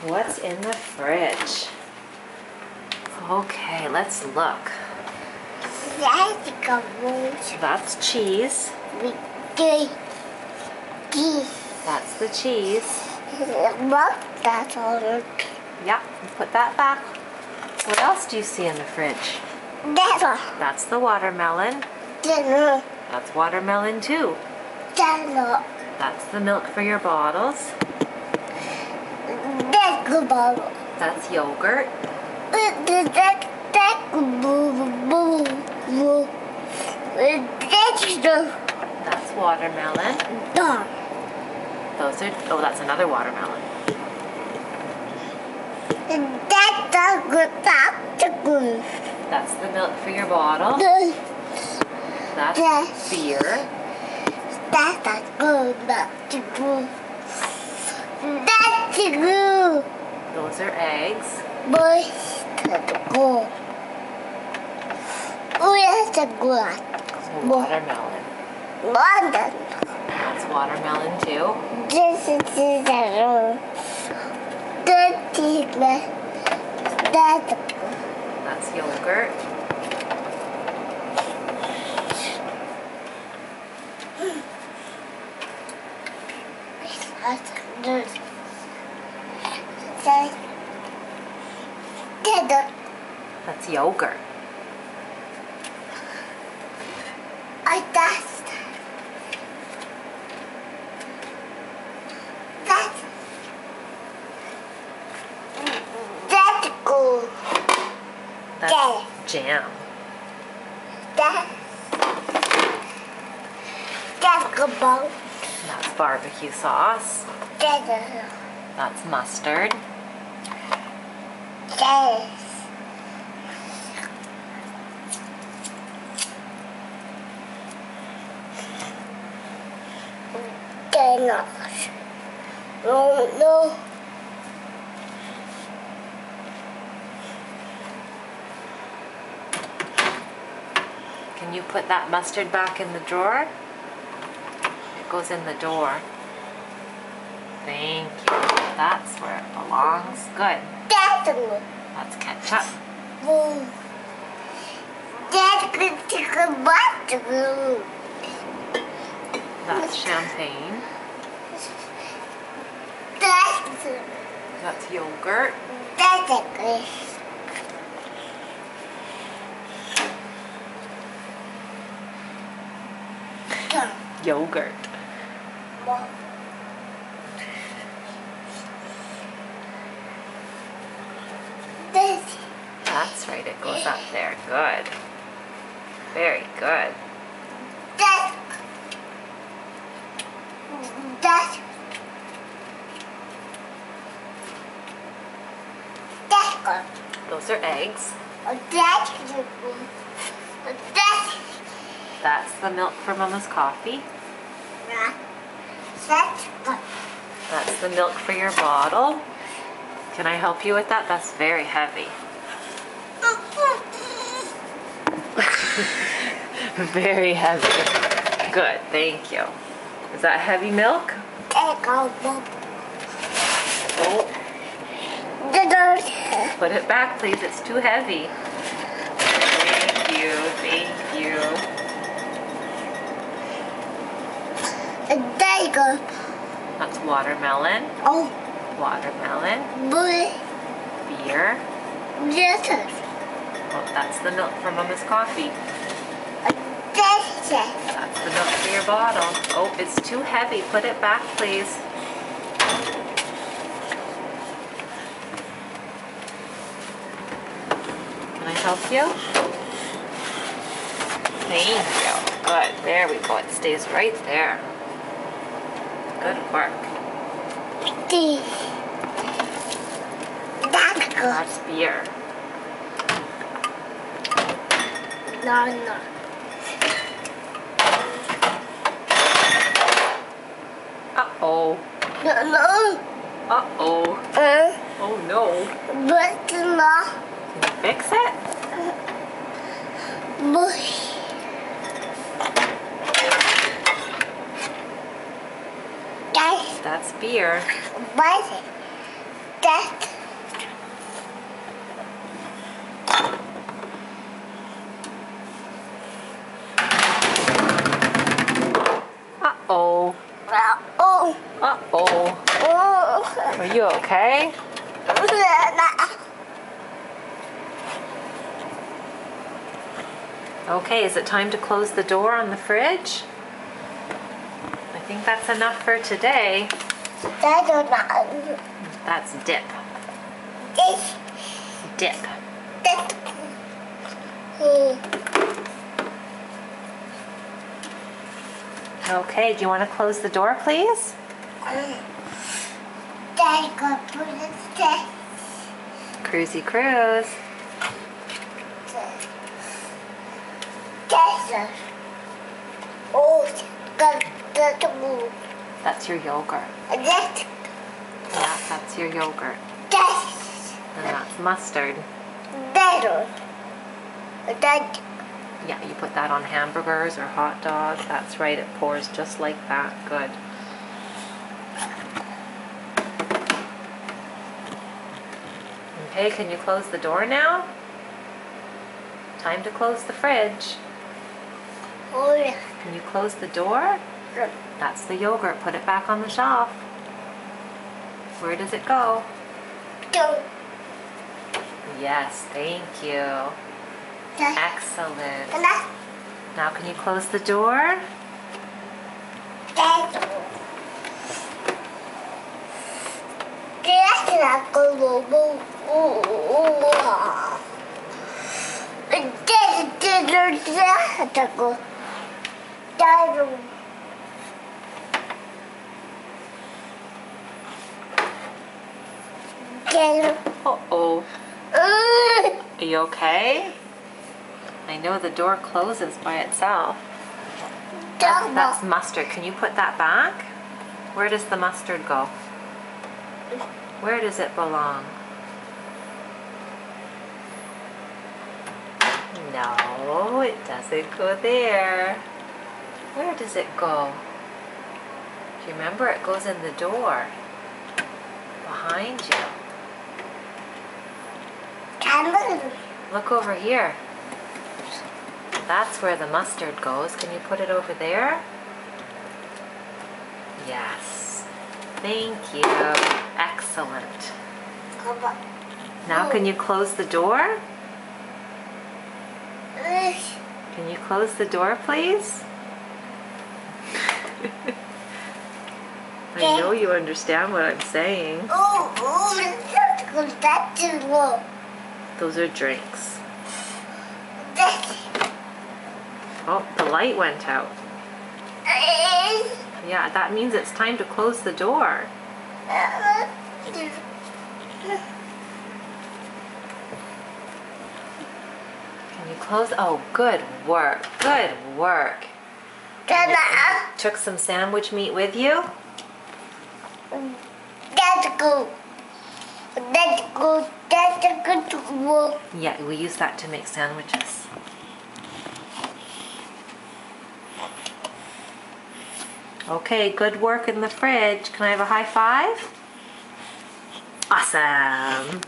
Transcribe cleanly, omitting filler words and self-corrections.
What's in the fridge? Okay, let's look. That's cheese. That's the cheese. That's all. Yep, put that back. What else do you see in the fridge? That's the watermelon. That's watermelon too. That's the milk for your bottles. That's yogurt. That's watermelon. Those are, oh, that's another watermelon. That's the milk for your bottle. That's beer. Those are eggs. Watermelon. That's watermelon too. That's yogurt. That's yogurt. That's jam. That's barbecue sauce. That's mustard. No. Can you put that mustard back in the drawer? It goes in the door. Thank you. That's where it belongs. Good. That's ketchup. That's champagne. That's yogurt. Yogurt. That's right, it goes up there. Good. Very good. Those are eggs. That's the milk for Mama's coffee. That's the milk for your bottle. Can I help you with that? That's very heavy. Very heavy. Good, thank you. Is that heavy milk? Oh. Put it back, please. It's too heavy. Thank you, thank you. That's watermelon. Watermelon. Beer. Oh, that's the milk for Mama's coffee. That's the milk for your bottle. Oh, it's too heavy. Put it back, please. Can I help you? Thank you. Good. There we go. It stays right there. Good work. That's beer. No. Uh-oh. No. Uh-oh. Oh no. But no. Can you fix it? Guys. That's beer. What? That. Uh-oh. Oh. Uh-oh. Oh. Are you okay? Okay, is it time to close the door on the fridge? I think that's enough for today. That's dip. Dip. Okay, do you want to close the door, please? Cruisy cruise. That's your yogurt. Yeah, that's your yogurt. And that's mustard. Yeah, you put that on hamburgers or hot dogs. That's right, it pours just like that. Good. Okay, can you close the door now? Time to close the fridge. Can you close the door? That's the yogurt. Put it back on the shelf. Where does it go? Yes, thank you. Excellent. Now can you close the door? Uh-oh. Are you okay? I know the door closes by itself. That's mustard. Can you put that back? Where does the mustard go? Where does it belong? No, it doesn't go there. Where does it go? Do you remember it goes in the door behind you? Look over here. That's where the mustard goes. Can you put it over there? Yes. Thank you. Excellent. Now can you close the door? Can you close the door, please? I know you understand what I'm saying. Those are drinks. Oh, the light went out. Yeah, that means it's time to close the door. Can you close? Oh, good work. Good work. Took some sandwich meat with you? That's good. That's good. That's a good. Yeah, we use that to make sandwiches. Okay, good work in the fridge. Can I have a high five? Awesome.